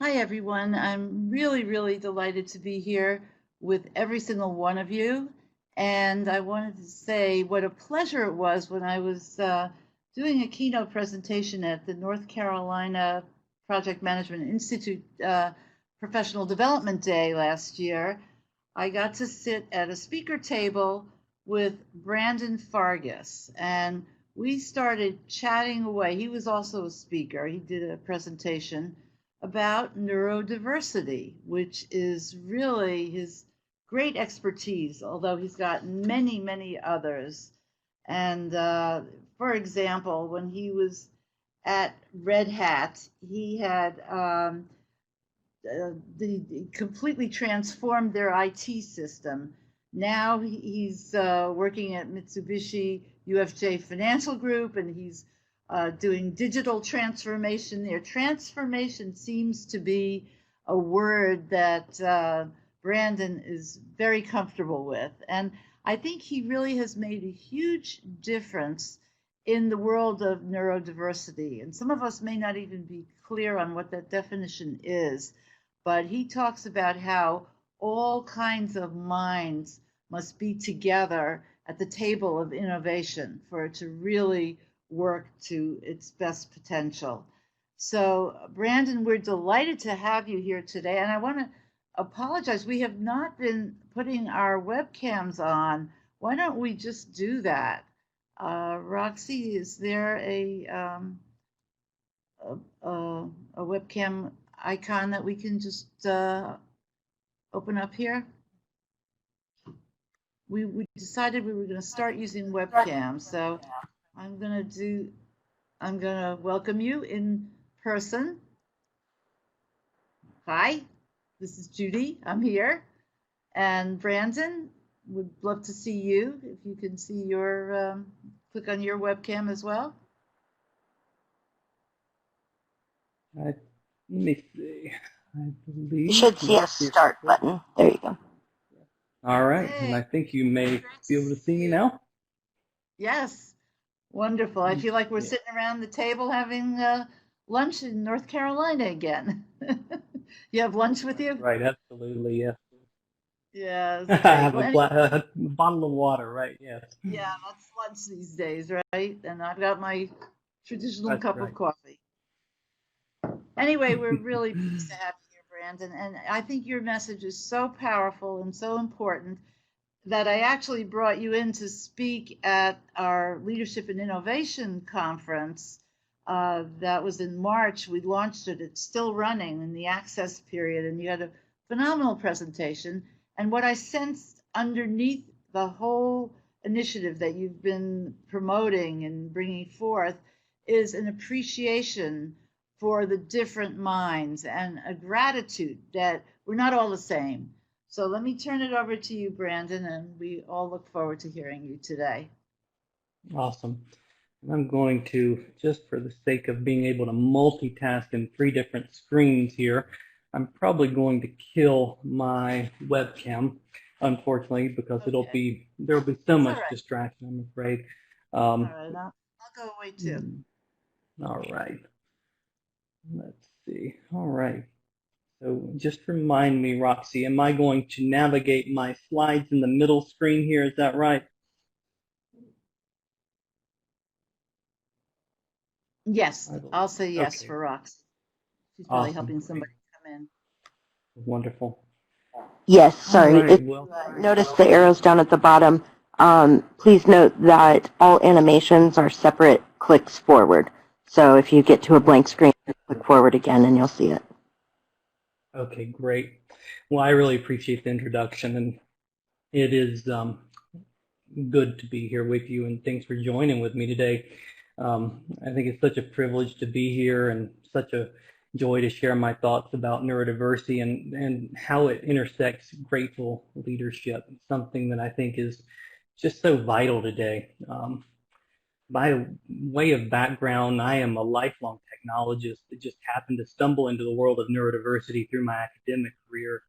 Hi, everyone. I'm really delighted to be here with every single one of you. And I wanted to say what a pleasure it was when I was doing a keynote presentation at the North Carolina Project Management Institute Professional Development Day last year. I got to sit at a speaker table with Brandon Fargis, and we started chatting away. He was also a speaker. He did a presentation about neurodiversity, which is really his great expertise, although he's got many others. And for example, when he was at Red Hat, he had completely transformed their IT system. Now he's working at Mitsubishi UFJ Financial Group, and he's doing digital transformation there. Transformation seems to be a word that Brandon is very comfortable with. And I think he really has made a huge difference in the world of neurodiversity. And some of us may not even be clear on what that definition is, but he talks about how all kinds of minds must be together at the table of innovation for it to really work to its best potential. So, Brandon, we're delighted to have you here today. And I want to apologize. We have not been putting our webcams on. Why don't we just do that? Roxy, is there a webcam icon that we can just open up here? We decided we were going to start using webcams, so I'm going to welcome you in person. Hi, this is Judy. I'm here. And Brandon, would love to see you. If you can see your, click on your webcam as well. Let me see. I believe you should see a start button. There you go. All right, Hey, and I think you may be able to see me now. yes, wonderful. I feel like we're sitting around the table having lunch in North Carolina again. You have lunch with you? Right, absolutely, yes. Yes, I great. have Well, a bottle of water, right? Yes. yeah, that's lunch these days, right? And I've got my traditional That's cup of right. coffee. Anyway, we're really pleased to have you here, Brandon. And I think your message is so powerful and so important that I actually brought you in to speak at our Leadership and Innovation Conference. That was in March. We launched it. It's still running in the access period, and you had a phenomenal presentation. And what I sensed underneath the whole initiative that you've been promoting and bringing forth is an appreciation for the different minds and a gratitude that we're not all the same. So let me turn it over to you, Brandon, and we all look forward to hearing you today. Awesome. And I'm going to, just for the sake of being able to multitask in 3 different screens here, I'm probably going to kill my webcam, unfortunately, because there'll be so much distraction, I'm afraid. All right, I'll go away too. All right. Let's see. All right. So just remind me, Roxy, am I going to navigate my slides in the middle screen here? Is that right? Yes, I'll say yes Okay. for Roxy. She's probably Awesome. helping somebody come in. Wonderful. Yes, sorry. All right, well, Notice the arrows down at the bottom. Please note that all animations are separate clicks forward. So if you get to a blank screen, click forward again and you'll see it. okay, great. Well, I really appreciate the introduction, and it is good to be here with you, and thanks for joining with me today. I think it's such a privilege to be here and such a joy to share my thoughts about neurodiversity and how it intersects grateful leadership, something that I think is just so vital today. By way of background, I am a lifelong technologist that just happened to stumble into the world of neurodiversity through my academic career.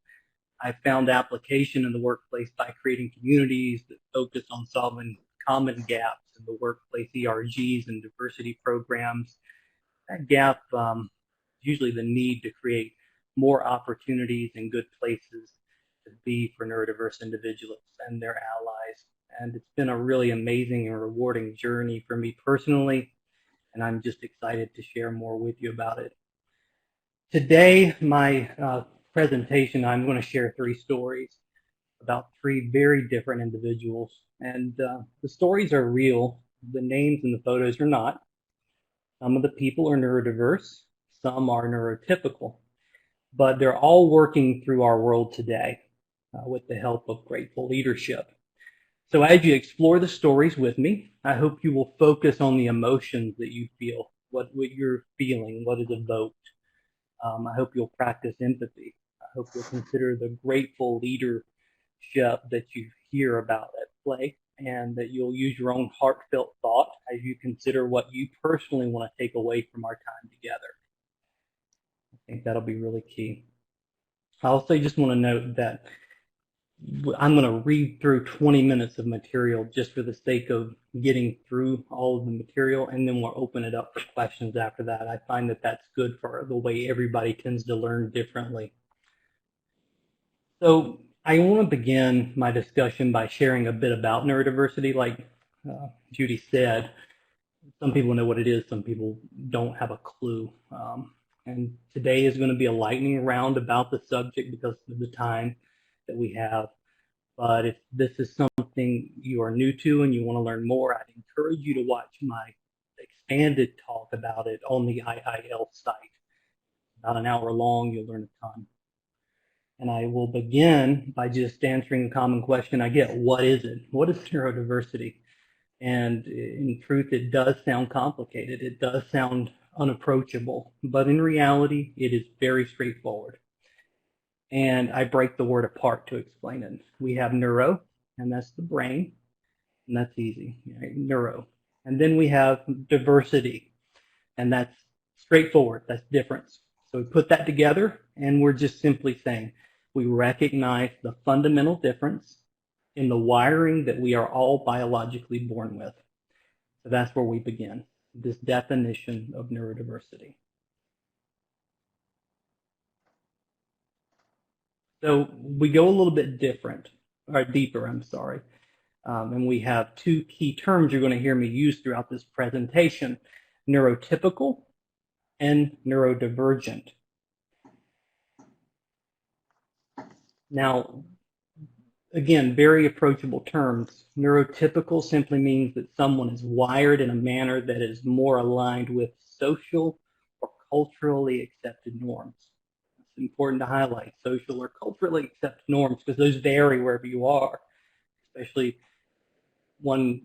I found application in the workplace by creating communities that focus on solving common gaps in the workplace ERGs and diversity programs. That gap, usually the need to create more opportunities and good places to be for neurodiverse individuals and their allies. And it's been a really amazing and rewarding journey for me personally, and I'm just excited to share more with you about it. Today, my presentation, I'm going to share 3 stories about 3 very different individuals. And the stories are real. The names and the photos are not. Some of the people are neurodiverse. Some are neurotypical. But they're all working through our world today with the help of grateful leadership. So as you explore the stories with me, I hope you will focus on the emotions that you feel, what you're feeling, what is evoked. I hope you'll practice empathy. I hope you'll consider the grateful leadership that you hear about at play, and that you'll use your own heartfelt thought as you consider what you personally want to take away from our time together. I think that'll be really key. I also just want to note that I'm going to read through 20 minutes of material just for the sake of getting through all of the material, and then we'll open it up for questions after that. I find that that's good for the way everybody tends to learn differently. So I want to begin my discussion by sharing a bit about neurodiversity. Like Judy said, some people know what it is, some people don't have a clue. And today is going to be a lightning round about the subject because of the time that we have. But if this is something you are new to and you want to learn more, I'd encourage you to watch my expanded talk about it on the IIL site. About an hour long, you'll learn a ton. And I will begin by just answering the common question I get: what is it? What is neurodiversity? And in truth, it does sound complicated. It does sound unapproachable. But in reality, it is very straightforward. And I break the word apart to explain it. We have neuro, and that's the brain, and that's easy, right? Neuro. And then we have diversity, and that's straightforward. That's difference. So we put that together, and we're just simply saying we recognize the fundamental difference in the wiring that we are all biologically born with. So that's where we begin, this definition of neurodiversity. So we go a little bit deeper, and we have 2 key terms you're going to hear me use throughout this presentation: neurotypical and neurodivergent. Now, again, very approachable terms. Neurotypical simply means that someone is wired in a manner that is more aligned with social or culturally accepted norms. It's important to highlight social or culturally accepted norms because those vary wherever you are, especially one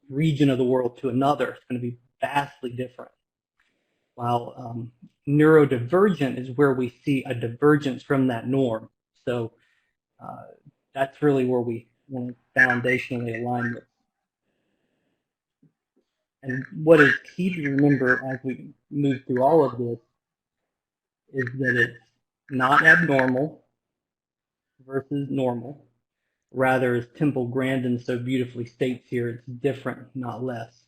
region of the world to another. It's going to be vastly different. While neurodivergent is where we see a divergence from that norm. So that's really where we want to foundationally align with. And what is key to remember as we move through all of this is that it's not abnormal versus normal. Rather, as Temple Grandin so beautifully states here, it's different, not less.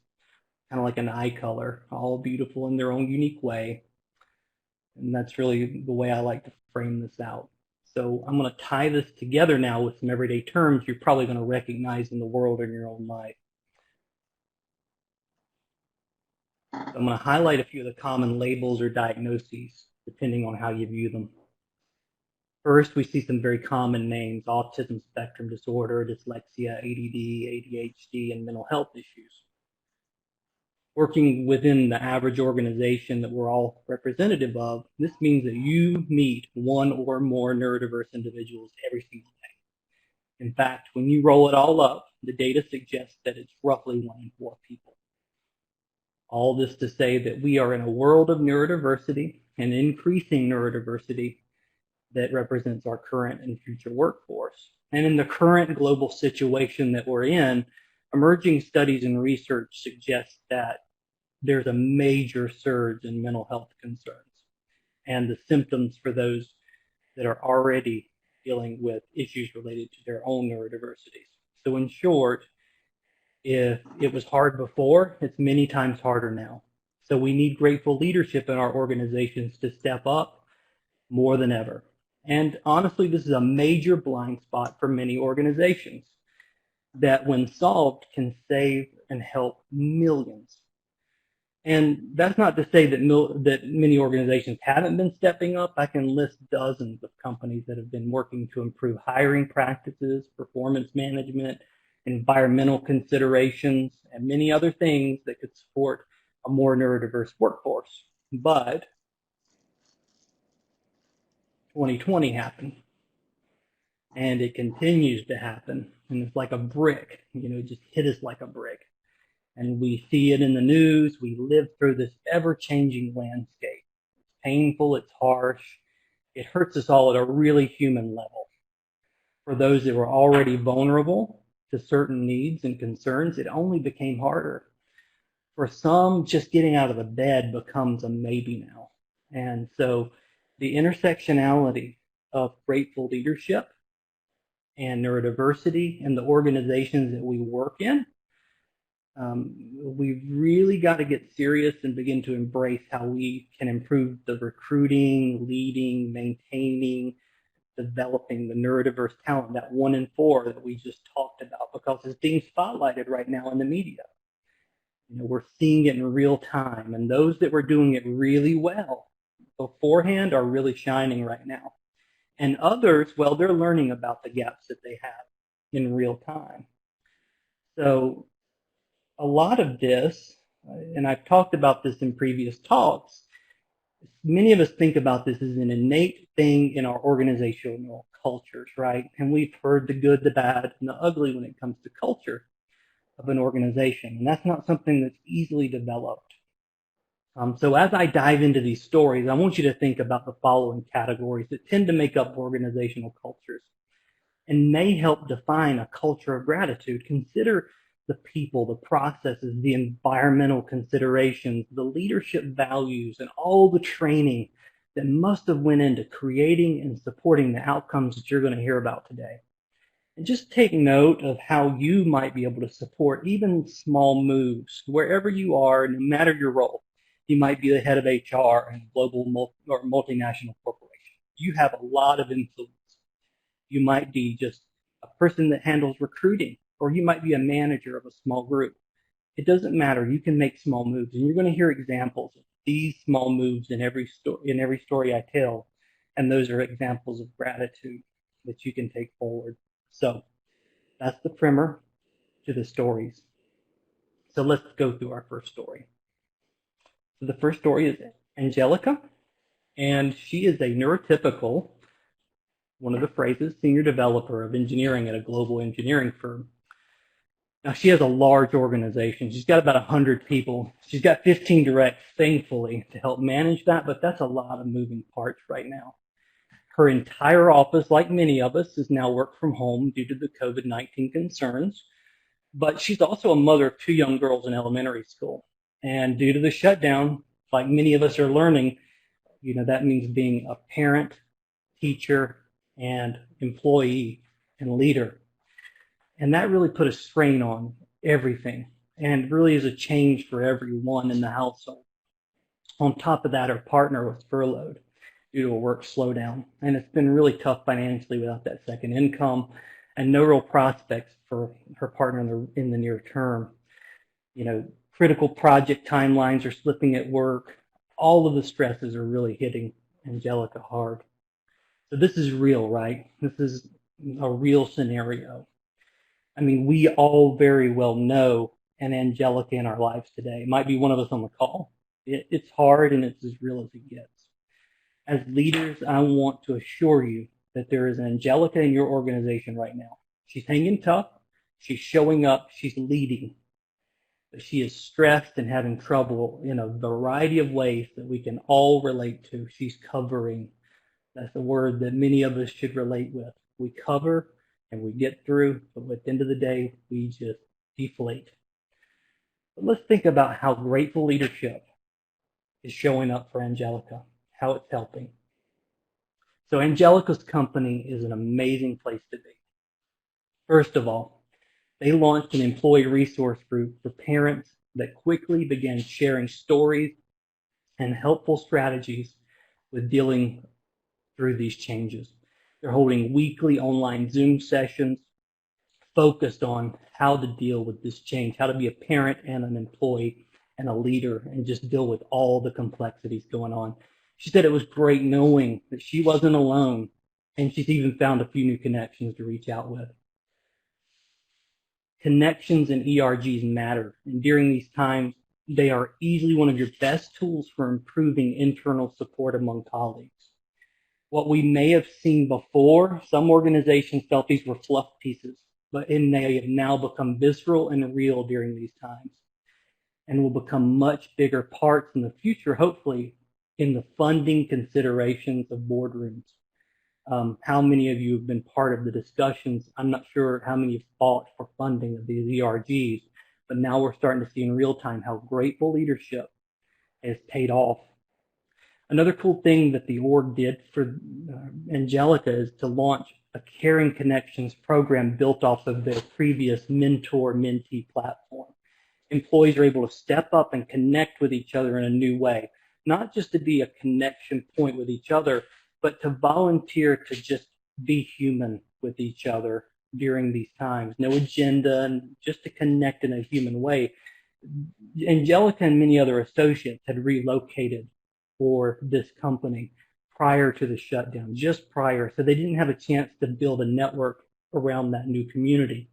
Kind of like an eye color, all beautiful in their own unique way. And that's really the way I like to frame this out. So I'm going to tie this together now with some everyday terms you're probably going to recognize in the world or in your own life. So I'm going to highlight a few of the common labels or diagnoses, depending on how you view them. First, we see some very common names: autism spectrum disorder, dyslexia, ADD, ADHD, and mental health issues. Working within the average organization that we're all representative of, this means that you meet 1 or more neurodiverse individuals every single day. In fact, when you roll it all up, the data suggests that it's roughly 1 in 4 people. All this to say that we are in a world of neurodiversity and increasing neurodiversity that represents our current and future workforce. And in the current global situation that we're in, emerging studies and research suggest that there's a major surge in mental health concerns and the symptoms for those that are already dealing with issues related to their own neurodiversities. So in short, if it was hard before, it's many times harder now. So we need grateful leadership in our organizations to step up more than ever. And honestly, this is a major blind spot for many organizations that, when solved, can save and help millions. And that's not to say that many organizations haven't been stepping up. I can list dozens of companies that have been working to improve hiring practices, performance management, environmental considerations, and many other things that could support a more neurodiverse workforce. But 2020 happened, and it continues to happen, and it's like a brick, it just hit us like a brick. And we see it in the news. We live through this ever-changing landscape. It's painful, it's harsh, it hurts us all at a really human level. For those that were already vulnerable to certain needs and concerns, it only became harder. For some, just getting out of the bed becomes a maybe now. And so the intersectionality of grateful leadership and neurodiversity and the organizations that we work in, we've really got to get serious and begin to embrace how we can improve the recruiting, leading, maintaining, developing the neurodiverse talent, that 1 in 4 that we just talked about, because it's being spotlighted right now in the media. We're seeing it in real time, and those that were doing it really well beforehand are really shining right now. And others, well, they're learning about the gaps that they have in real time. So a lot of this, and I've talked about this in previous talks, many of us think about this as an innate thing in our organizational cultures, right? And we've heard the good, the bad, and the ugly when it comes to culture of an organization. And that's not something that's easily developed. So as I dive into these stories, I want you to think about the following categories that tend to make up organizational cultures and may help define a culture of gratitude. Consider the people, the processes, the environmental considerations, the leadership values, and all the training that must have went into creating and supporting the outcomes that you're going to hear about today. And just take note of how you might be able to support even small moves wherever you are, no matter your role. You might be the head of HR in a global or multinational corporation. You have a lot of influence. You might be just a person that handles recruiting, or you might be a manager of a small group. It doesn't matter. You can make small moves, and you're going to hear examples of these small moves in every story I tell, and those are examples of gratitude that you can take forward. So that's the primer to the stories. So let's go through our first story. So the first story is Angelica, and she is a neurotypical, one of the phrases, senior developer of engineering at a global engineering firm. Now, she has a large organization. She's got about 100 people. She's got 15 directs, thankfully, to help manage that, but that's a lot of moving parts right now. Her entire office, like many of us, is now work from home due to the COVID-19 concerns, but she's also a mother of 2 young girls in elementary school. And due to the shutdown, like many of us are learning, that means being a parent, teacher, and employee and leader. And that really put a strain on everything, and really is a change for everyone in the household. On top of that, her partner was furloughed due to a work slowdown, and it's been really tough financially without that second income, and no real prospects for her partner in the near term. Critical project timelines are slipping at work. All of the stresses are really hitting Angelica hard. So this is real, right? This is a real scenario. I mean, we all very well know an Angelica in our lives today. It might be one of us on the call. It's hard, and it's as real as it gets. As leaders, I want to assure you that there is an Angelica in your organization right now. She's hanging tough. She's showing up. She's leading. But she is stressed and having trouble in a variety of ways that we can all relate to. She's covering. That's a word that many of us should relate with. We cover and we get through, but at the end of the day, we just deflate. But let's think about how grateful leadership is showing up for Angelica, how it's helping. So Angelica's company is an amazing place to be. First of all, they launched an employee resource group for parents that quickly began sharing stories and helpful strategies with dealing through these changes. They're holding weekly online Zoom sessions focused on how to deal with this change, how to be a parent and an employee and a leader and just deal with all the complexities going on. She said it was great knowing that she wasn't alone, and she's even found a few new connections to reach out with. Connections and ERGs matter, and during these times, they are easily one of your best tools for improving internal support among colleagues. What we may have seen before, some organizations felt these were fluff pieces, but they have now become visceral and real during these times, and will become much bigger parts in the future, hopefully, in the funding considerations of boardrooms. How many of you have been part of the discussions? I'm not sure how many have fought for funding of these ERGs, but now we're starting to see in real time how grateful leadership has paid off. Another cool thing that the org did for Angelica is to launch a Caring Connections program built off of their previous mentor-mentee platform. Employees are able to step up and connect with each other in a new way, not just to be a connection point with each other, but to volunteer to just be human with each other during these times. No agenda, and just to connect in a human way. Angelica and many other associates had relocated for this company prior to the shutdown, just prior, so they didn't have a chance to build a network around that new community.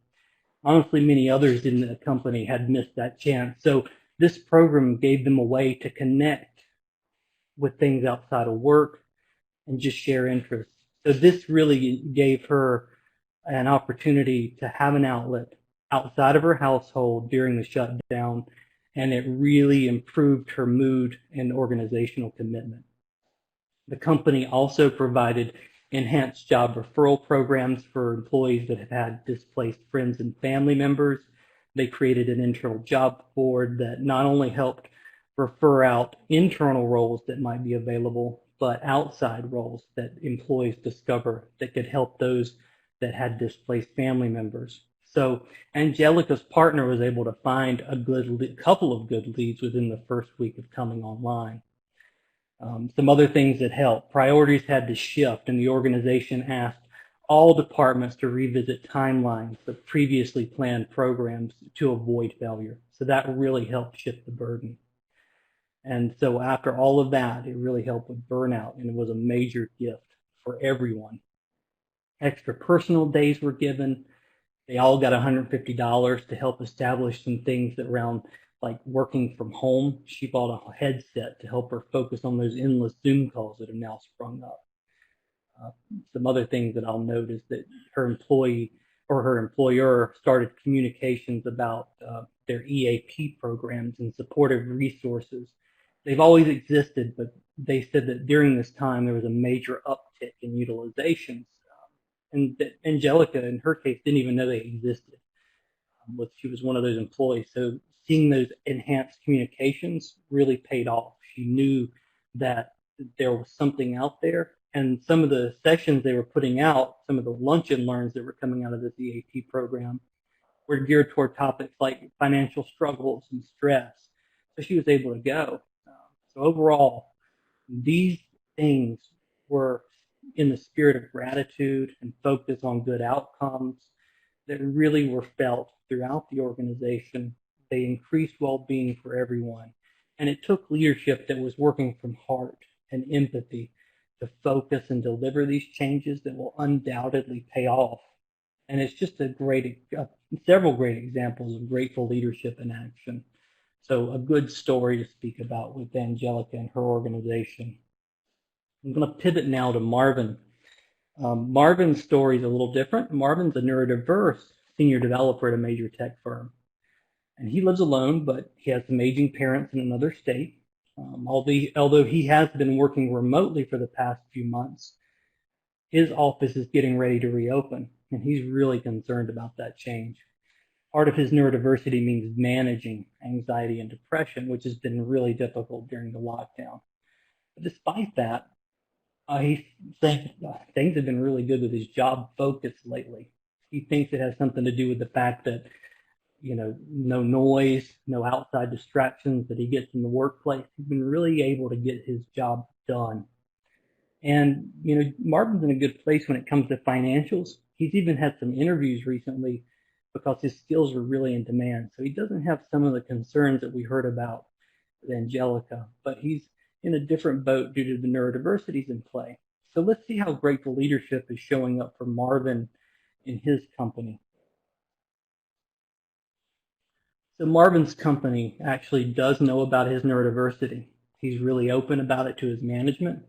Honestly, many others in the company had missed that chance. So this program gave them a way to connect with things outside of work and just share interests. So this really gave her an opportunity to have an outlet outside of her household during the shutdown, and it really improved her mood and organizational commitment. The company also provided enhanced job referral programs for employees that have had displaced friends and family members. They created an internal job board that not only helped refer out internal roles that might be available, but outside roles that employees discover that could help those that had displaced family members. So Angelica's partner was able to find a couple of good leads within the first week of coming online. Some other things that helped. Priorities had to shift, and the organization asked all departments to revisit timelines of previously planned programs to avoid failure. So that really helped shift the burden. And so after all of that, it really helped with burnout, and it was a major gift for everyone. Extra personal days were given. They all got $150 to help establish some things that around like working from home. She bought a headset to help her focus on those endless Zoom calls that have now sprung up. Some other things that I'll note is that her employee or her employer started communications about their EAP programs and supportive resources. They've always existed, but they said that during this time there was a major uptick in utilizations. And that Angelica, in her case, didn't even know they existed. She was one of those employees. So seeing those enhanced communications really paid off. She knew that there was something out there. And some of the sessions they were putting out, some of the lunch and learns that were coming out of this EAP program were geared toward topics like financial struggles and stress. So she was able to go. So overall, these things were in the spirit of gratitude and focus on good outcomes that really were felt throughout the organization. They increased well-being for everyone. And it took leadership that was working from heart and empathy to focus and deliver these changes that will undoubtedly pay off. And it's just several great examples of grateful leadership in action. So a good story to speak about with Angelica and her organization. I'm going to pivot now to Marvin. Marvin's story is a little different. Marvin's a neurodiverse senior developer at a major tech firm. And he lives alone, but he has some aging parents in another state. Although he has been working remotely for the past few months, his office is getting ready to reopen, and he's really concerned about that change. Part of his neurodiversity means managing anxiety and depression, which has been really difficult during the lockdown. But despite that, he thinks things have been really good with his job focus lately. He thinks it has something to do with the fact that, no noise, no outside distractions that he gets in the workplace. He's been really able to get his job done. And, Marvin's in a good place when it comes to financials. He's even had some interviews recently because his skills are really in demand. So he doesn't have some of the concerns that we heard about with Angelica, but he's in a different boat due to the neurodiversities in play. So let's see how great the leadership is showing up for Marvin in his company. So Marvin's company actually does know about his neurodiversity. He's really open about it to his management,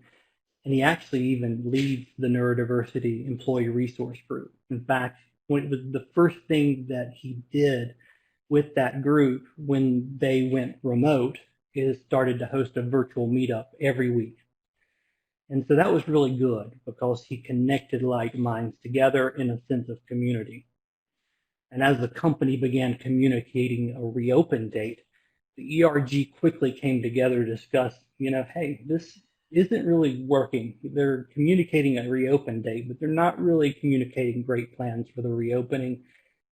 and he actually even leads the neurodiversity employee resource group. In fact, when it was the first thing that he did with that group when they went remote is started to host a virtual meetup every week. And so that was really good because he connected like minds together in a sense of community. And as the company began communicating a reopen date, the ERG quickly came together to discuss, hey, this isn't really working. They're communicating a reopen date, but they're not really communicating great plans for the reopening.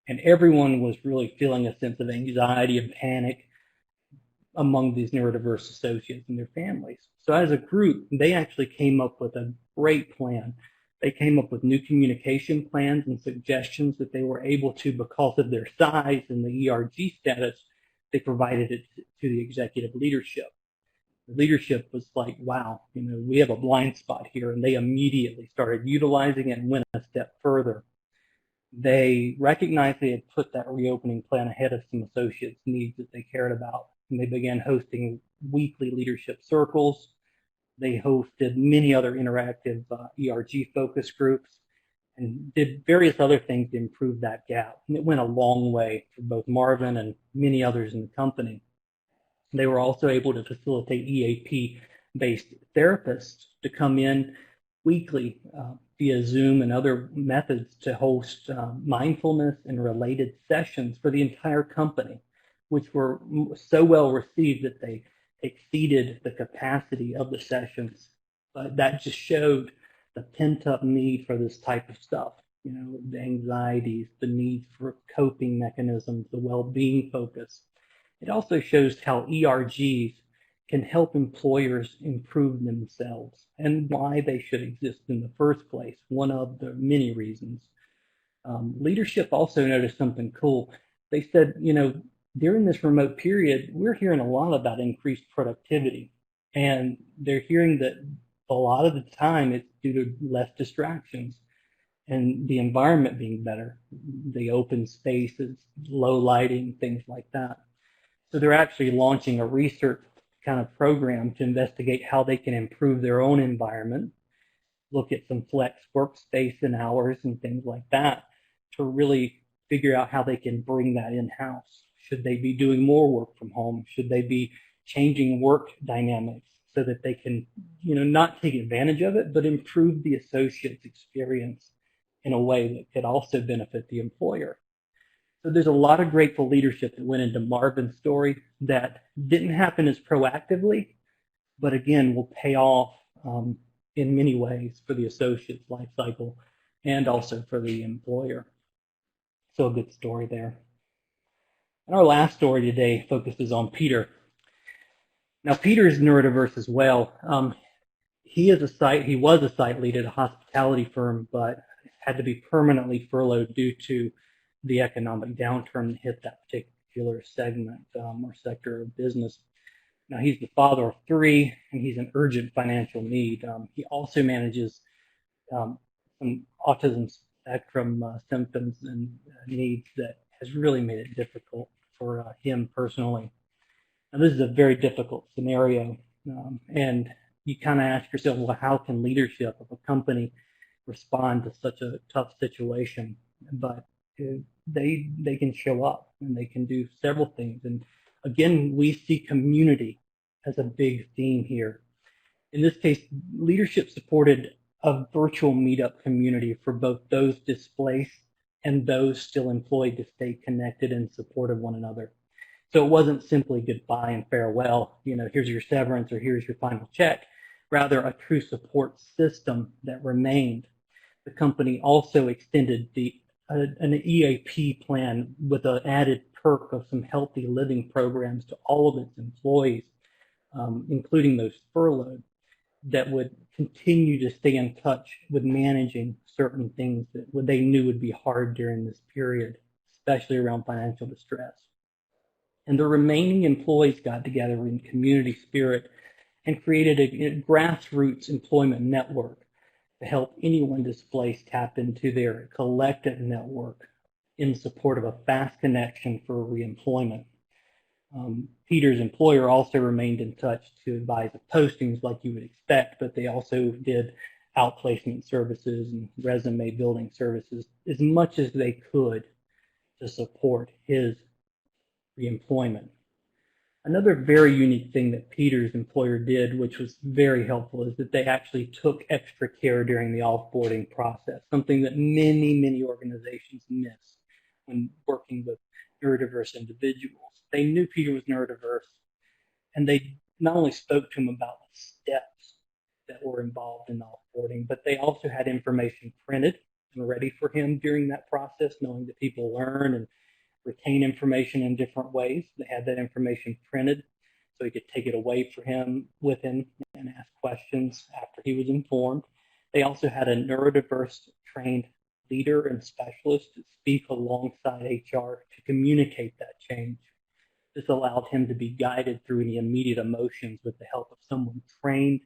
And everyone was really feeling a sense of anxiety and panic among these neurodiverse associates and their families. So as a group, they actually came up with a great plan. They came up with new communication plans and suggestions that they were able to, because of their size and the ERG status, they provided it to the executive leadership. The leadership was like, wow, we have a blind spot here, and they immediately started utilizing it and went a step further. They recognized they had put that reopening plan ahead of some associates' needs that they cared about, and they began hosting weekly leadership circles. They hosted many other interactive ERG focus groups and did various other things to improve that gap. And it went a long way for both Marvin and many others in the company. They were also able to facilitate EAP-based therapists to come in weekly via Zoom and other methods to host mindfulness and related sessions for the entire company, which were so well received that they exceeded the capacity of the sessions. But that just showed the pent-up need for this type of stuff, the anxieties, the need for coping mechanisms, the well-being focus. It also shows how ERGs can help employers improve themselves and why they should exist in the first place, one of the many reasons. Leadership also noticed something cool. They said, during this remote period, we're hearing a lot about increased productivity, and they're hearing that a lot of the time it's due to less distractions and the environment being better, the open spaces, low lighting, things like that. So they're actually launching a research kind of program to investigate how they can improve their own environment, look at some flex workspace and hours and things like that to really figure out how they can bring that in-house. Should they be doing more work from home? Should they be changing work dynamics so that they can, not take advantage of it, but improve the associate's experience in a way that could also benefit the employer? So there's a lot of grateful leadership that went into Marvin's story that didn't happen as proactively, but again, will pay off in many ways for the associate's life cycle and also for the employer. So a good story there. And our last story today focuses on Peter. Now, Peter is neurodiverse as well. He was a site lead at a hospitality firm, but had to be permanently furloughed due to the economic downturn that hit that particular segment or sector of business. Now, he's the father of 3, and he's in urgent financial need. He also manages some autism spectrum symptoms and needs that has really made it difficult for him personally. Now, this is a very difficult scenario, and you kind of ask yourself, well, how can leadership of a company respond to such a tough situation? But they can show up and they can do several things. And again, we see community as a big theme here. In this case, leadership supported a virtual meetup community for both those displaced and those still employed to stay connected and support of one another. So it wasn't simply goodbye and farewell, here's your severance or here's your final check, rather a true support system that remained. The company also extended an EAP plan with an added perk of some healthy living programs to all of its employees, including those furloughed. that would continue to stay in touch with managing certain things that they knew would be hard during this period, especially around financial distress. And the remaining employees got together in community spirit and created a grassroots employment network to help anyone displaced tap into their collective network in support of a fast connection for reemployment. Peter's employer also remained in touch to advise of postings like you would expect, but they also did outplacement services and resume building services as much as they could to support his reemployment. Another very unique thing that Peter's employer did, which was very helpful, is that they actually took extra care during the offboarding process, something that many, many organizations miss when working with neurodiverse individuals. They knew Peter was neurodiverse, and they not only spoke to him about the steps that were involved in offboarding, but they also had information printed and ready for him during that process, knowing that people learn and retain information in different ways. They had that information printed so he could take it away with him and ask questions after he was informed. They also had a neurodiverse trained leader and specialist to speak alongside HR to communicate that change. This allowed him to be guided through any immediate emotions with the help of someone trained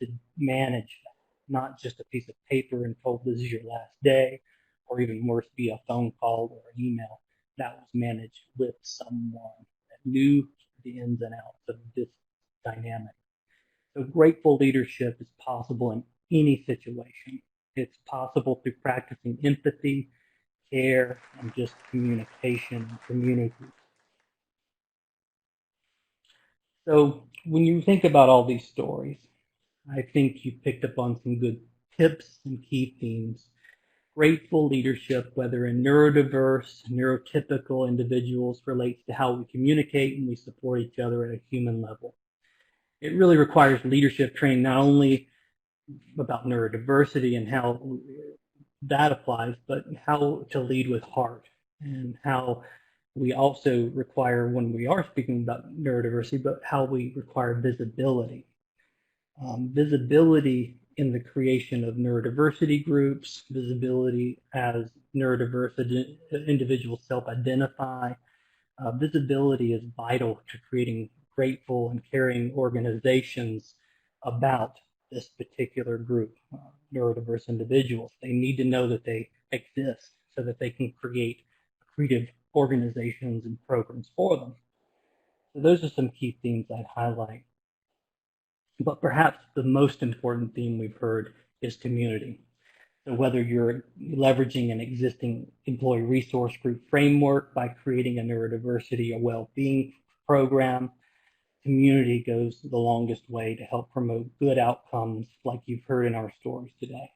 to manage that, not just a piece of paper and told this is your last day, or even worse, via a phone call or an email. That was managed with someone that knew the ins and outs of this dynamic. So grateful leadership is possible in any situation. It's possible through practicing empathy, care, and just communication and community. So when you think about all these stories, I think you picked up on some good tips and key themes. Grateful leadership, whether in neurodiverse, neurotypical individuals, relates to how we communicate and we support each other at a human level. It really requires leadership training, not only about neurodiversity and how that applies, but how to lead with heart, and how we also require, when we are speaking about neurodiversity, but how we require visibility. Visibility in the creation of neurodiversity groups, visibility as neurodiverse individuals self-identify. Visibility is vital to creating grateful and caring organizations about this particular group, neurodiverse individuals. They need to know that they exist so that they can create creative organizations and programs for them. So those are some key themes I'd highlight. But perhaps the most important theme we've heard is community. So whether you're leveraging an existing employee resource group framework by creating a neurodiversity or well-being program, community goes the longest way to help promote good outcomes like you've heard in our stories today.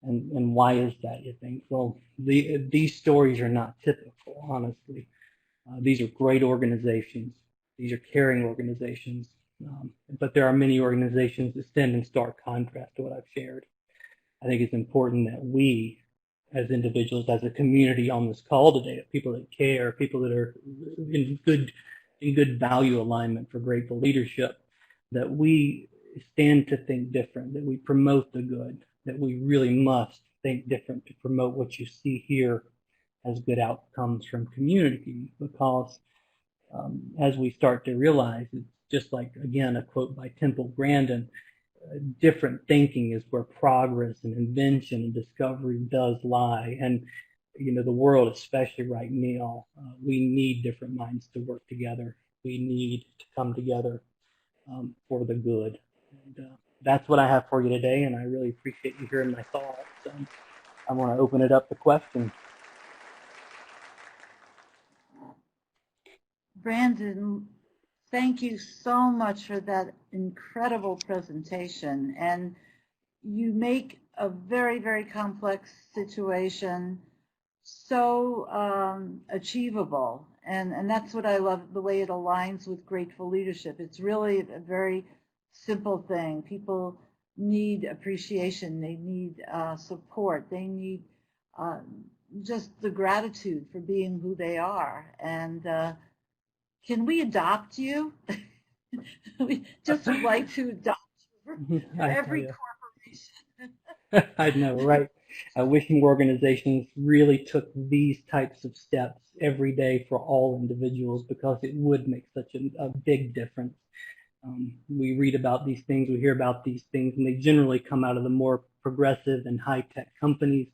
And why is that, you think? Well, these stories are not typical, honestly. These are great organizations. These are caring organizations. But there are many organizations that stand in stark contrast to what I've shared. I think it's important that we, as individuals, as a community on this call today, people that care, people that are in good value alignment for grateful leadership, that we stand to think different, that we promote the good, that we really must think different to promote what you see here as good outcomes from community, because as we start to realize, it's just like, again, a quote by Temple Grandin, different thinking is where progress and invention and discovery does lie. And, you know, the world, especially right now, we need different minds to work together. We need to come together for the good. And that's what I have for you today, and I really appreciate you hearing my thoughts. I want to open it up to questions. Brandon, thank you so much for that incredible presentation. And you make a very, very complex situation so achievable. And that's what I love, the way it aligns with grateful leadership. It's really a very simple thing. People need appreciation. They need support. They need just the gratitude for being who they are. And can we adopt you? We just would like to adopt you I tell every you. corporation. I know, right? I wish more organizations really took these types of steps every day for all individuals, because it would make such a big difference. We read about these things, we hear about these things, and they generally come out of the more progressive and high-tech companies,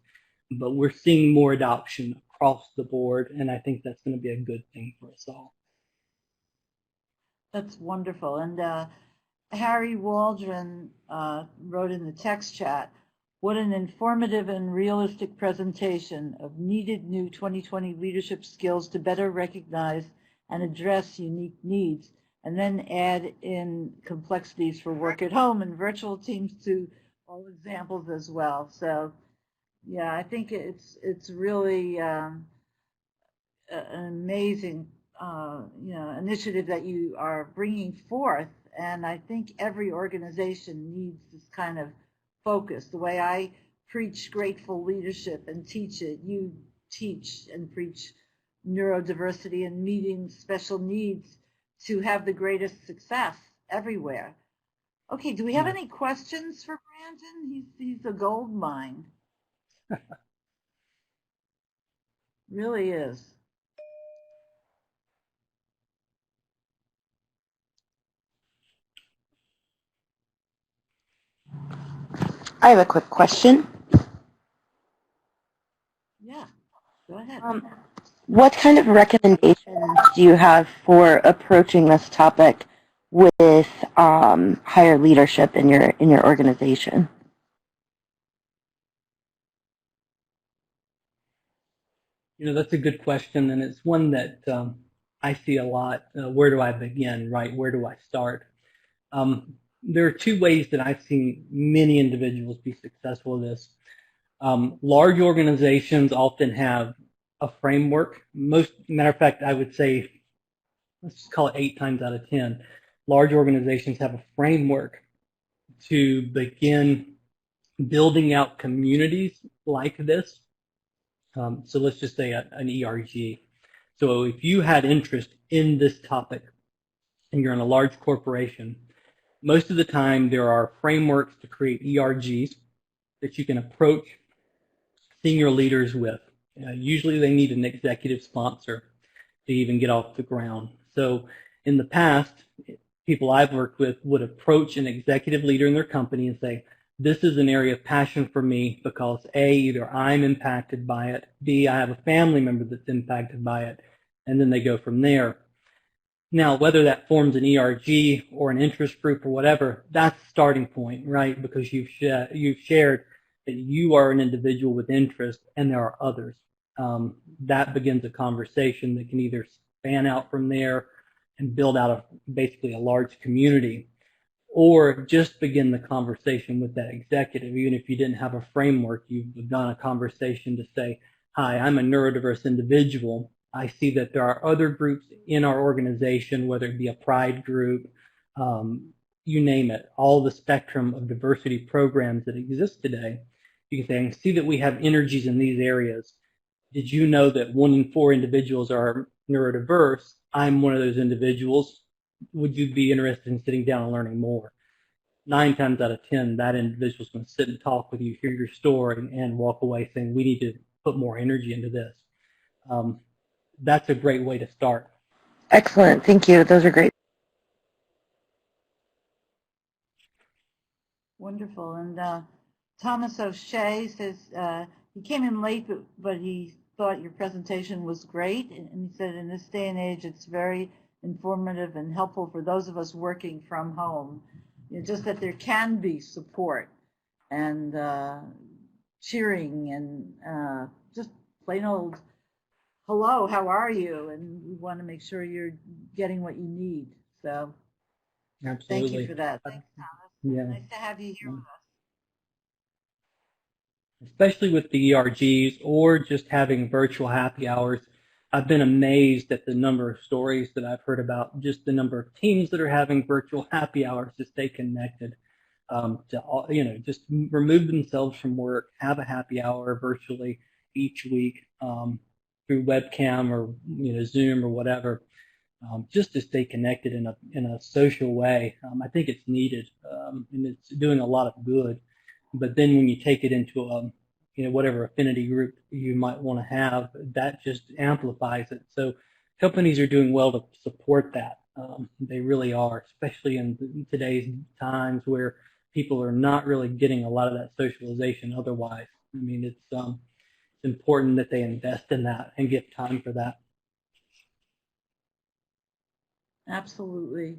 but we're seeing more adoption across the board, and I think that's going to be a good thing for us all. That's wonderful. And Harry Waldron wrote in the text chat, what an informative and realistic presentation of needed new 2020 leadership skills to better recognize and address unique needs, and then add in complexities for work at home and virtual teams to all examples as well. So yeah, I think it's really an amazing initiative that you are bringing forth, and I think every organization needs this kind of focus. The way I preach grateful leadership and teach it, you teach and preach neurodiversity and meeting special needs to have the greatest success everywhere. Okay, do we have any questions for Brandon? He's a gold mine. Really is. I have a quick question. Yeah, go ahead. What kind of recommendations do you have for approaching this topic with higher leadership in your organization? That's a good question, and it's one that I see a lot. Where do I begin, right? Where do I start? There are two ways that I've seen many individuals be successful at this. Large organizations often have a framework. Matter of fact, I would say, let's just call it 8 times out of 10, large organizations have a framework to begin building out communities like this. So let's just say an ERG. So if you had interest in this topic and you're in a large corporation, most of the time there are frameworks to create ERGs that you can approach senior leaders with. Usually they need an executive sponsor to even get off the ground. So in the past, people I've worked with would approach an executive leader in their company and say, this is an area of passion for me because A, either I'm impacted by it, B, I have a family member that's impacted by it, and then they go from there. Now, whether that forms an ERG or an interest group or whatever, that's the starting point, right? Because you've shared that you are an individual with interest and there are others. That begins a conversation that can either span out from there and build out basically a large community, or just begin the conversation with that executive. Even if you didn't have a framework, you've begun a conversation to say, hi, I'm a neurodiverse individual. I see that there are other groups in our organization, whether it be a pride group, you name it, all the spectrum of diversity programs that exist today. You can say, I can see that we have energies in these areas. Did you know that 1 in 4 individuals are neurodiverse? I'm one of those individuals. Would you be interested in sitting down and learning more? 9 times out of 10, that individual is going to sit and talk with you, hear your story, and walk away saying, we need to put more energy into this. That's a great way to start. Excellent. Thank you. Those are great. Wonderful. And Thomas O'Shea says he came in late, but he thought your presentation was great. And he said in this day and age, it's very informative and helpful for those of us working from home. Just that there can be support and cheering and just plain old, hello, how are you? And we want to make sure you're getting what you need. So absolutely. Thank you for that. Thanks, Thomas. Yeah. Nice to have you here with us. Especially with the ERGs or just having virtual happy hours, I've been amazed at the number of stories that I've heard about, just the number of teams that are having virtual happy hours to stay connected, just remove themselves from work, have a happy hour virtually each week through webcam or Zoom or whatever. just to stay connected in a social way. I think it's needed, and it's doing a lot of good. But then when you take it into whatever affinity group you might want to have, that just amplifies it. So companies are doing well to support that. They really are, especially in today's times where people are not really getting a lot of that socialization otherwise. I mean, it's important that they invest in that and give time for that. Absolutely.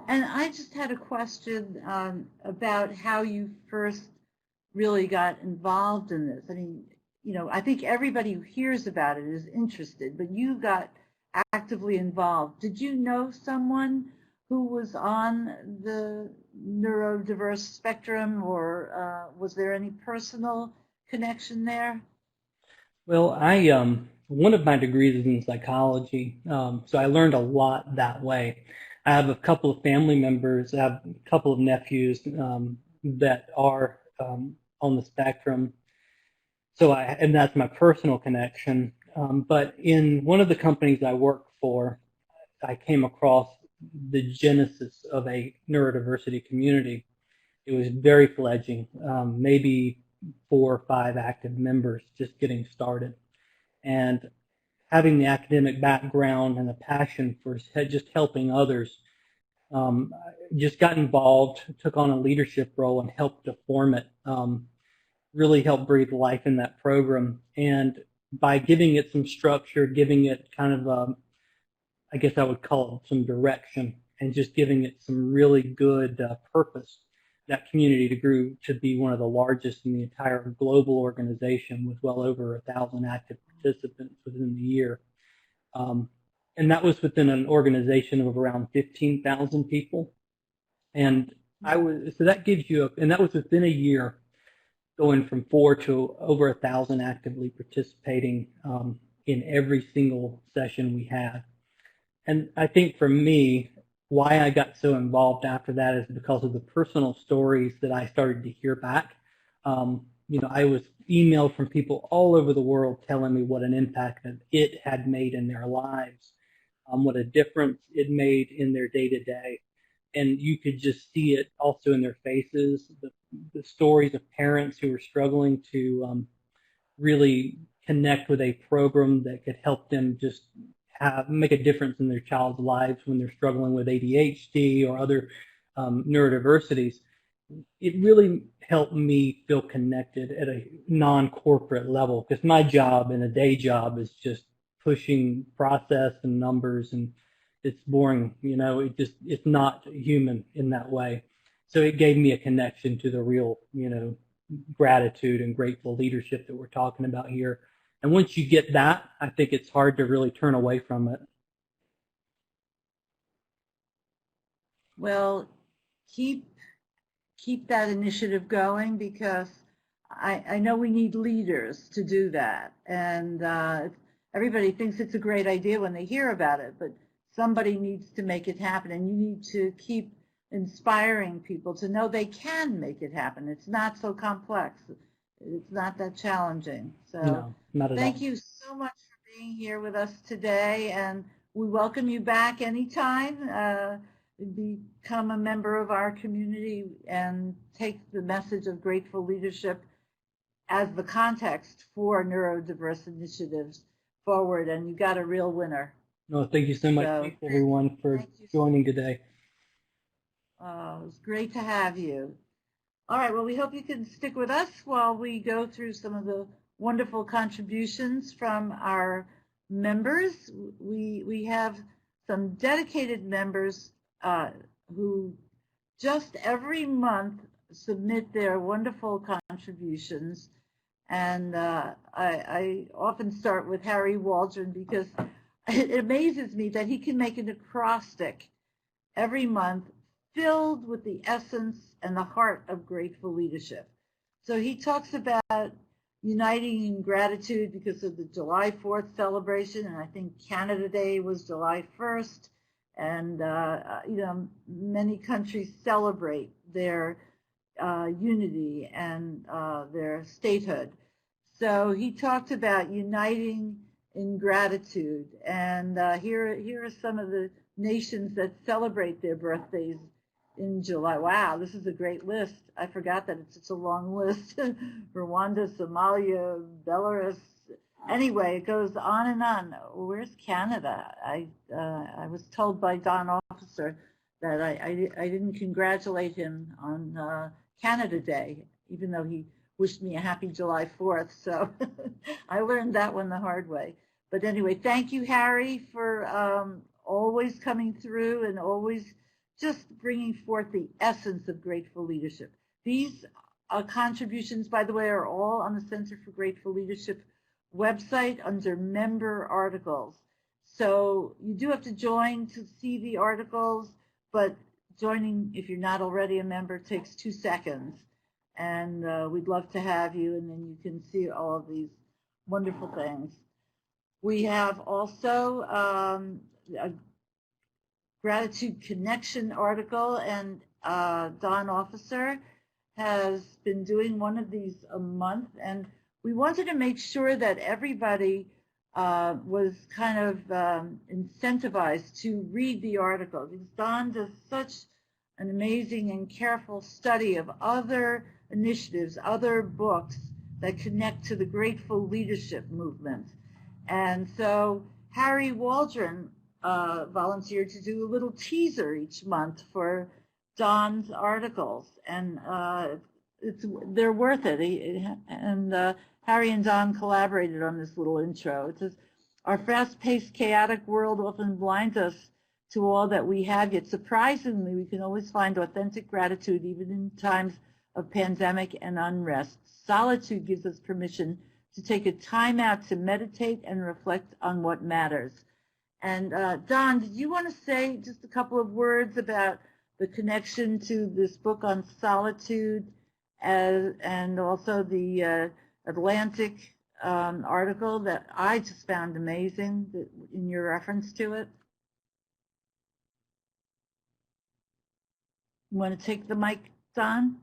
And I just had a question about how you first really got involved in this. I mean, I think everybody who hears about it is interested, but you got actively involved. Did you know someone who was on the neurodiverse spectrum, or was there any personal connection there? Well, one of my degrees is in psychology, so I learned a lot that way. I have a couple of family members, I have a couple of nephews that are on the spectrum, and that's my personal connection. But in one of the companies I work for, I came across the genesis of a neurodiversity community. It was very fledgling, maybe 4 or 5 active members just getting started. And having the academic background and a passion for just helping others, just got involved, took on a leadership role and helped to form it, really helped breathe life in that program. And by giving it some structure, giving it kind of, I guess I would call it some direction, and just giving it some really good purpose, that community grew to be one of the largest in the entire global organization, with well over 1,000 active participants within the year. And that was within an organization of around 15,000 people. And so that gives you, and that was within a year, going from 4 to over 1,000 actively participating in every single session we had. And I think for me, why I got so involved after that is because of the personal stories that I started to hear back. I was emailed from people all over the world telling me what an impact that it had made in their lives, what a difference it made in their day-to-day. And you could just see it also in their faces, the stories of parents who were struggling to really connect with a program that could help them just make a difference in their child's lives when they're struggling with ADHD or other neurodiversities. It really helped me feel connected at a non-corporate level, because my job in a day job is just pushing process and numbers, and it's boring. It's not human in that way. So it gave me a connection to the real, gratitude and grateful leadership that we're talking about here. And once you get that, I think it's hard to really turn away from it. Well, keep that initiative going, because I know we need leaders to do that. And everybody thinks it's a great idea when they hear about it, but somebody needs to make it happen, and you need to keep inspiring people to know they can make it happen. It's not so complex. It's not that challenging. So no, not at all. Thank you so much for being here with us today, and we welcome you back anytime. Become a member of our community and take the message of grateful leadership as the context for neurodiverse initiatives forward, and you got a real winner. No, thank you so much, everyone, for joining today. It was great to have you. All right, well, we hope you can stick with us while we go through some of the wonderful contributions from our members. We have some dedicated members who just every month submit their wonderful contributions. And I often start with Harry Waldron, because it amazes me that he can make an acrostic every month filled with the essence and the heart of grateful leadership. So he talks about uniting in gratitude because of the July 4th celebration, and I think Canada Day was July 1st, and many countries celebrate their unity and their statehood. So he talked about uniting in gratitude. And here are some of the nations that celebrate their birthdays in July. Wow, this is a great list. I forgot that it's such a long list. Rwanda, Somalia, Belarus. Anyway, it goes on and on. Where's Canada? I was told by Don Officer that I didn't congratulate him on Canada Day, even though he wished me a happy July 4th. So I learned that one the hard way. But anyway, thank you, Harry, for always coming through and always just bringing forth the essence of grateful leadership. These contributions, by the way, are all on the Center for Grateful Leadership website under member articles. So you do have to join to see the articles, but joining, if you're not already a member, takes 2 seconds. And we'd love to have you, and then you can see all of these wonderful things. We have also a Gratitude Connection article, and Don Officer has been doing one of these a month, and we wanted to make sure that everybody was kind of incentivized to read the article, because Don does such an amazing and careful study of other initiatives, other books that connect to the grateful leadership movement. And so Harry Waldron volunteered to do a little teaser each month for Don's articles, and they're worth it. Harry and Don collaborated on this little intro. It says, "Our fast-paced, chaotic world often blinds us to all that we have, yet surprisingly, we can always find authentic gratitude even in times of pandemic and unrest. Solitude gives us permission to take a time out to meditate and reflect on what matters." And Don, did you want to say just a couple of words about the connection to this book on solitude and also the Atlantic article that I just found amazing in your reference to it? You want to take the mic, Don?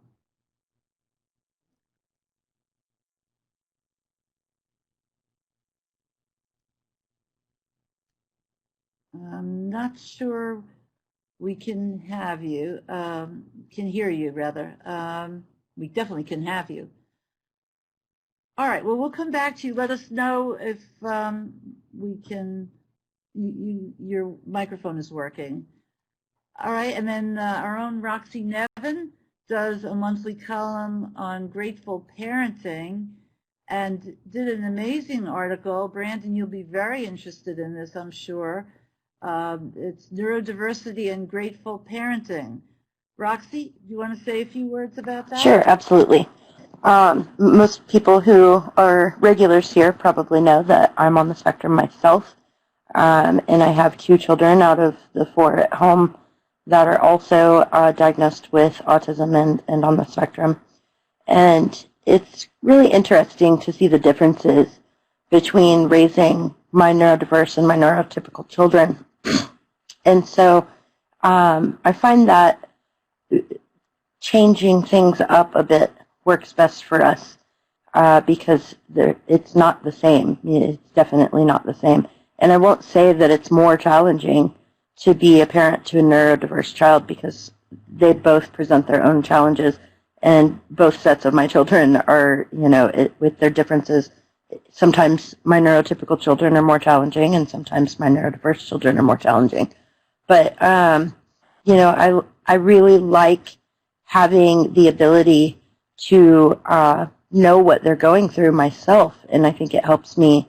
I'm not sure we can have you, can hear you rather. We definitely can have you. All right, well, we'll come back to you. Let us know if we can, your microphone is working. All right, and then our own Roxy Nevin does a monthly column on grateful parenting and did an amazing article. Brandon, you'll be very interested in this, I'm sure. It's Neurodiversity and Grateful Parenting. Roxy, do you want to say a few words about that? Sure, absolutely. Most people who are regulars here probably know that I'm on the spectrum myself, and I have 2 children out of the 4 at home that are also diagnosed with autism and on the spectrum. And it's really interesting to see the differences between raising my neurodiverse and my neurotypical children. And so I find that changing things up a bit works best for us because it's not the same. It's definitely not the same. And I won't say that it's more challenging to be a parent to a neurodiverse child because they both present their own challenges, and both sets of my children are, with their differences. Sometimes my neurotypical children are more challenging, and sometimes my neurodiverse children are more challenging. But, I really like having the ability to know what they're going through myself, and I think it helps me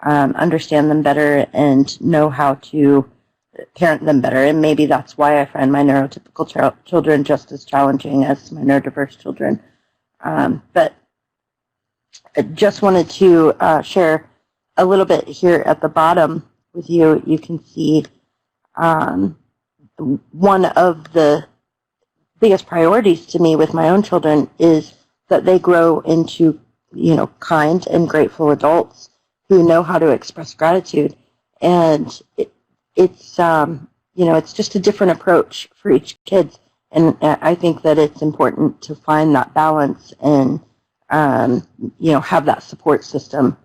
understand them better and know how to parent them better. And maybe that's why I find my neurotypical children just as challenging as my neurodiverse children. But I just wanted to share a little bit here at the bottom with you. You can see one of the biggest priorities to me with my own children is that they grow into, kind and grateful adults who know how to express gratitude. And it's just a different approach for each kid. And I think that it's important to find that balance and, have that support system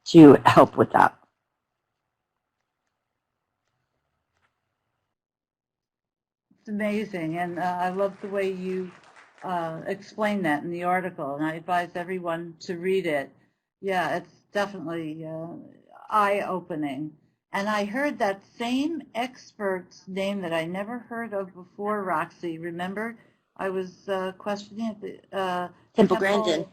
to help with that. It's amazing, and I love the way you explain that in the article, and I advise everyone to read it. Yeah, it's definitely eye-opening. And I heard that same expert's name that I never heard of before, Roxy. Remember, I was questioning it. Temple Grandin.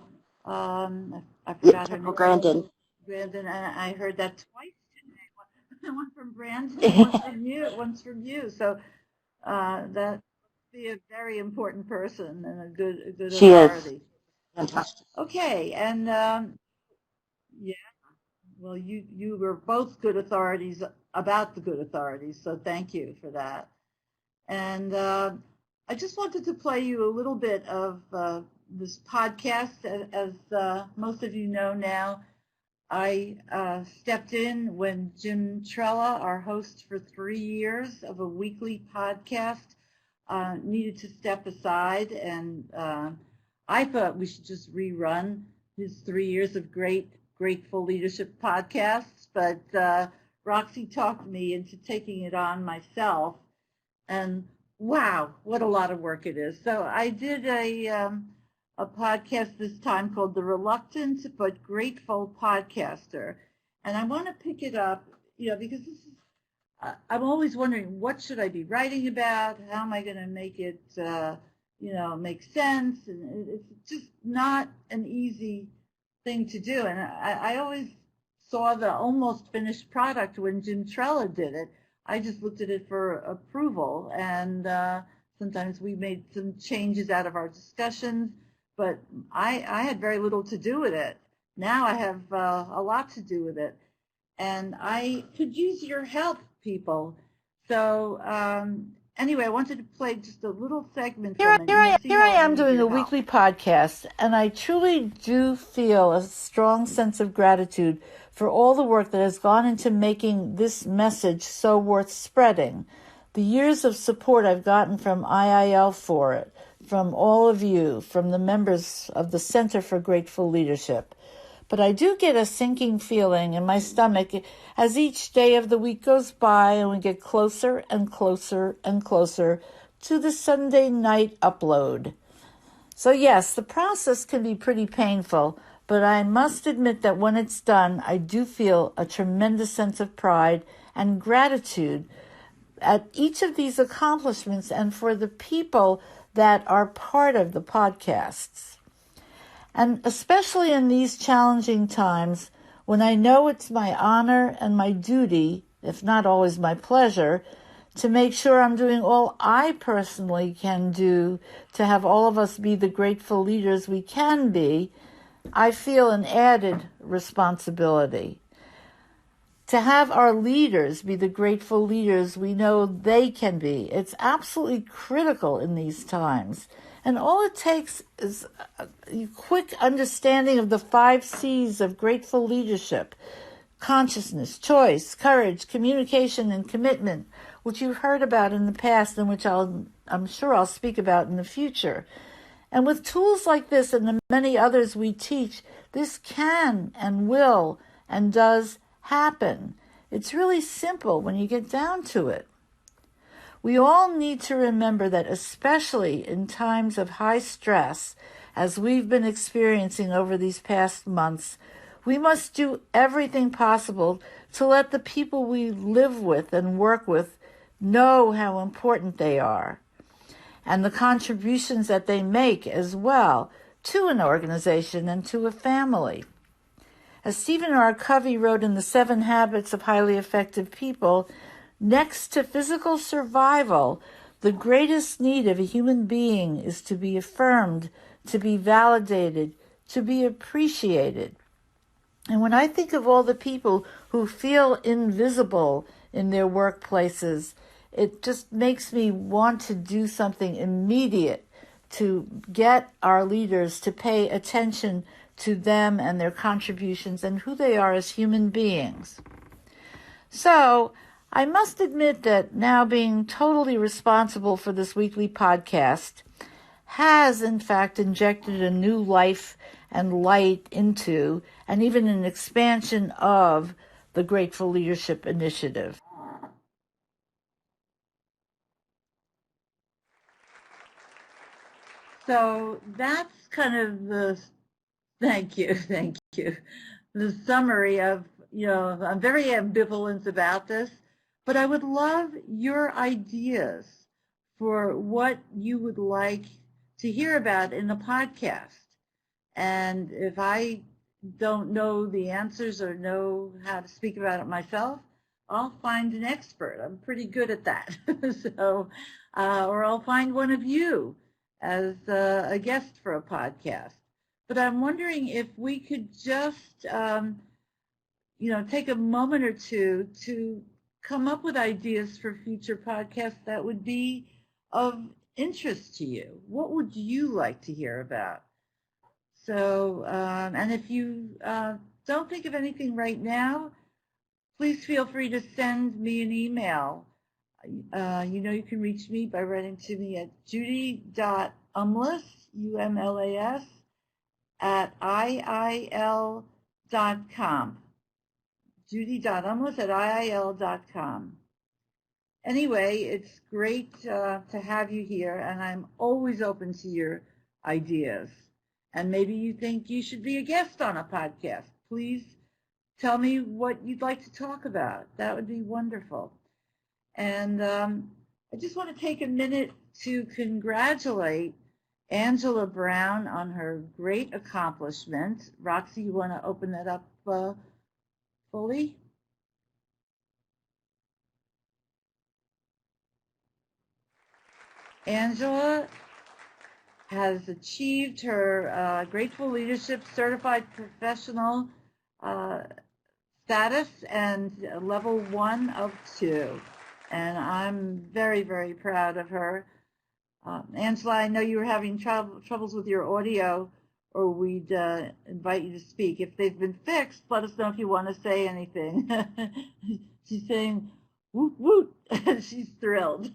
I forgot her Temple name. Grandin. Grandin, and I heard that twice today. One from Brandon, one from you, one's from you. So that must be a very important person and a good She authority. is fantastic. Okay, and yeah, well, you were both good authorities about the good authorities, so thank you for that. And I just wanted to play you a little bit of this podcast. As most of you know now, I stepped in when Jim Trella, our host for 3 years of a weekly podcast, needed to step aside, and I thought we should just rerun his 3 years of Grateful Leadership podcasts, but Roxy talked me into taking it on myself, and wow, what a lot of work it is. So I did a podcast this time called The Reluctant But Grateful Podcaster, and I want to pick it up, because this is, I'm always wondering, what should I be writing about? How am I going to make it, make sense? And it's just not an easy thing to do. And I always saw the almost finished product when Jim Trella did it. I just looked at it for approval, and sometimes we made some changes out of our discussions, but I had very little to do with it. Now I have a lot to do with it, and I could use your help, people. So anyway, I wanted to play just a little segment from it. Here I am doing a weekly podcast, and I truly do feel a strong sense of gratitude for all the work that has gone into making this message so worth spreading. The years of support I've gotten from IIL for it, from all of you, from the members of the Center for Grateful Leadership. But I do get a sinking feeling in my stomach as each day of the week goes by and we get closer and closer and closer to the Sunday night upload. So yes, the process can be pretty painful, but I must admit that when it's done, I do feel a tremendous sense of pride and gratitude at each of these accomplishments and for the people that are part of the podcasts. And especially in these challenging times, when I know it's my honor and my duty, if not always my pleasure, to make sure I'm doing all I personally can do to have all of us be the grateful leaders we can be, I feel an added responsibility. To have our leaders be the grateful leaders we know they can be, it's absolutely critical in these times. And all it takes is a quick understanding of the 5 C's of grateful leadership: consciousness, choice, courage, communication, and commitment, which you've heard about in the past and which I'm sure I'll speak about in the future. And with tools like this and the many others we teach, this can and will and does happen. It's really simple when you get down to it. We all need to remember that, especially in times of high stress, as we've been experiencing over these past months, we must do everything possible to let the people we live with and work with know how important they are, and the contributions that they make as well to an organization and to a family. As Stephen R. Covey wrote in The 7 Habits of Highly Effective People, next to physical survival, the greatest need of a human being is to be affirmed, to be validated, to be appreciated. And when I think of all the people who feel invisible in their workplaces, it just makes me want to do something immediate to get our leaders to pay attention to them and their contributions and who they are as human beings. So I must admit that now being totally responsible for this weekly podcast has in fact injected a new life and light into, and even an expansion of, the Grateful Leadership Initiative. So that's kind of the, thank you, the summary of, I'm very ambivalent about this, but I would love your ideas for what you would like to hear about in the podcast. And if I don't know the answers or know how to speak about it myself, I'll find an expert. I'm pretty good at that. So, or I'll find one of you as a guest for a podcast. But I'm wondering if we could just, take a moment or two to come up with ideas for future podcasts that would be of interest to you. What would you like to hear about? So, and if you don't think of anything right now, please feel free to send me an email. You can reach me by writing to me at judy.umlas, UMLAS, at IIL.com. Judy.umlas at IIL.com. Anyway, it's great to have you here, and I'm always open to your ideas. And maybe you think you should be a guest on a podcast. Please tell me what you'd like to talk about. That would be wonderful. And I just want to take a minute to congratulate Angela Brown on her great accomplishment. Roxy, you want to open that up fully? Angela has achieved her Grateful Leadership Certified Professional status and level 1 of 2. And I'm very, very proud of her. Angela, I know you were having troubles with your audio, or we'd invite you to speak. If they've been fixed, let us know if you want to say anything. She's saying, woot, woot. She's thrilled.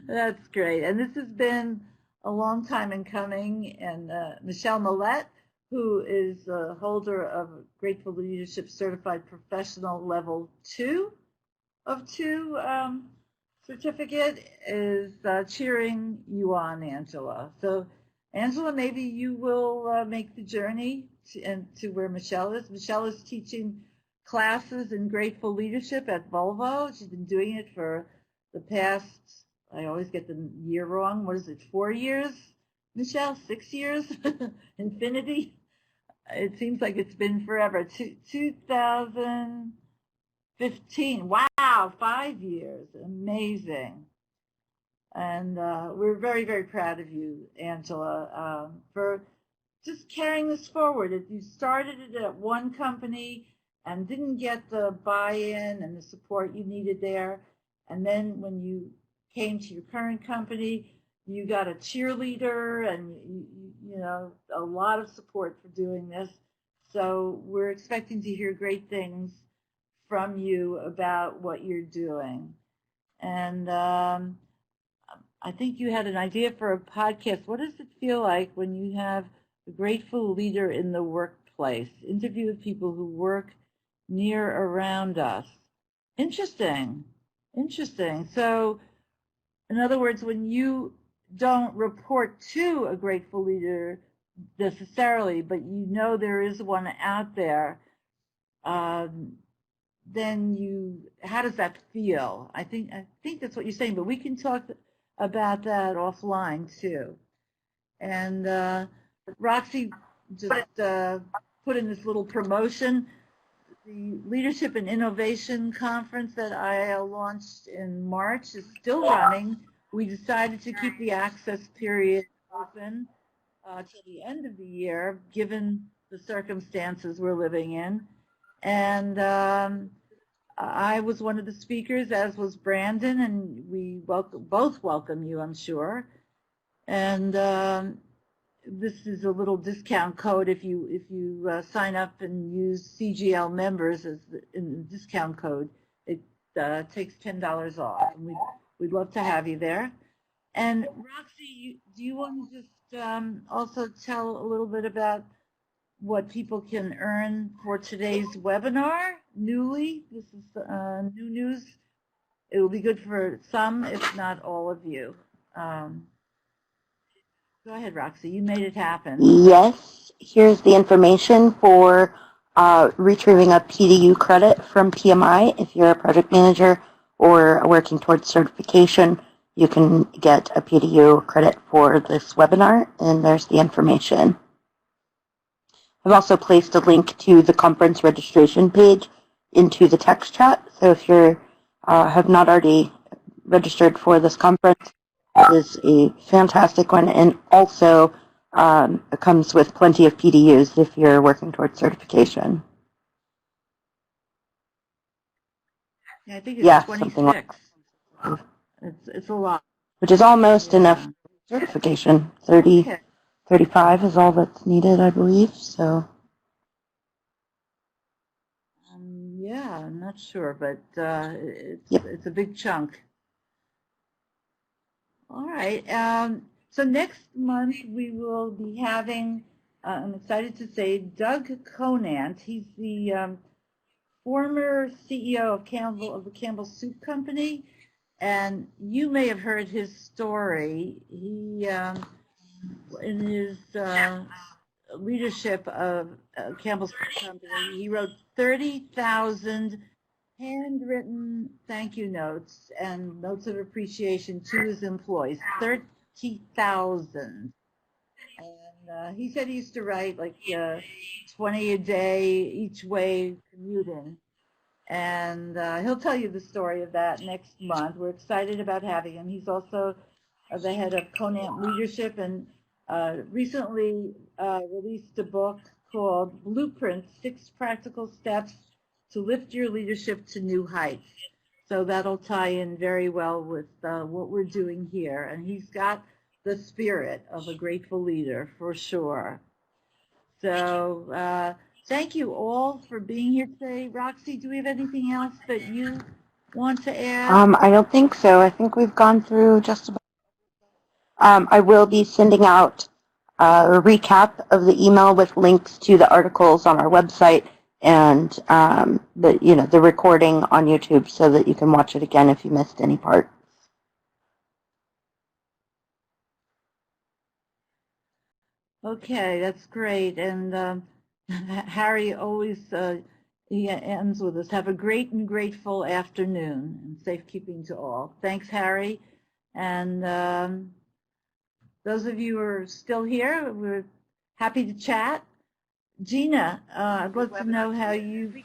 That's great. And this has been a long time in coming. And Michelle Millette, who is a holder of a Grateful Leadership Certified Professional Level 2 of 2 certificate, is cheering you on, Angela. So, Angela, maybe you will make the journey to where Michelle is. Michelle is teaching classes in Grateful Leadership at Volvo. She's been doing it for the past, I always get the year wrong, what is it, 4 years? Michelle, 6 years? Infinity? It seems like it's been forever. 2015. Wow, 5 years. Amazing. And we're very, very proud of you, Angela, for just carrying this forward. If you started it at one company and didn't get the buy-in and the support you needed there, and then when you came to your current company, you got a cheerleader and a lot of support for doing this. So we're expecting to hear great things from you about what you're doing. And I think you had an idea for a podcast. What does it feel like when you have a grateful leader in the workplace? Interview with people who work near around us. Interesting. So, in other words, when you don't report to a grateful leader necessarily, but you know there is one out there, then how does that feel? I think that's what you're saying, but we can talk about that offline too. And Roxy just put in this little promotion. The Leadership and Innovation Conference that IIL launched in March is still running. We decided to keep the access period open till the end of the year, given the circumstances we're living in. And I was one of the speakers, as was Brandon, and we both welcome you, I'm sure. And this is a little discount code if you sign up and use CGL members in the discount code. It takes $10 off, and we'd love to have you there. And Roxy, do you want to just also tell a little bit about what people can earn for today's webinar? Newly, this is new news. It will be good for some, if not all of you. Go ahead, Roxy. You made it happen. Yes, here's the information for retrieving a PDU credit from PMI. If you're a project manager or working towards certification, you can get a PDU credit for this webinar, and there's the information. I've also placed a link to the conference registration page into the text chat, so if you have not already registered for this conference, it is a fantastic one, and also it comes with plenty of PDUs if you're working towards certification. Yeah, I think it's 26. Something like that. It's a lot. Which is almost enough certification. 30, Okay. 35 is all that's needed, I believe. So. Yeah, I'm not sure, but Yep. it's a big chunk. All right. So next month we will be having, I'm excited to say, Doug Conant. He's the former CEO of the Campbell Soup Company, and you may have heard his story. He, in his leadership of Campbell Soup Company, he wrote 30,000 handwritten thank you notes and notes of appreciation to his employees, 30,000. And he said he used to write like 20 a day each way commuting. And he'll tell you the story of that next month. We're excited about having him. He's also the head of Conant Leadership, and recently released a book called Blueprint, 6 Practical Steps to Lift Your Leadership to New Heights. So that'll tie in very well with what we're doing here. And he's got the spirit of a grateful leader for sure. So thank you all for being here today. Roxy, do we have anything else that you want to add? I don't think so. I think we've gone through just about. I will be sending out a recap of the email with links to the articles on our website and the recording on YouTube so that you can watch it again if you missed any part. Okay, that's great. And Harry always he ends with us. Have a great and grateful afternoon and safekeeping to all. Thanks, Harry. And those of you who are still here, we're happy to chat. Gina, I'd love to know how you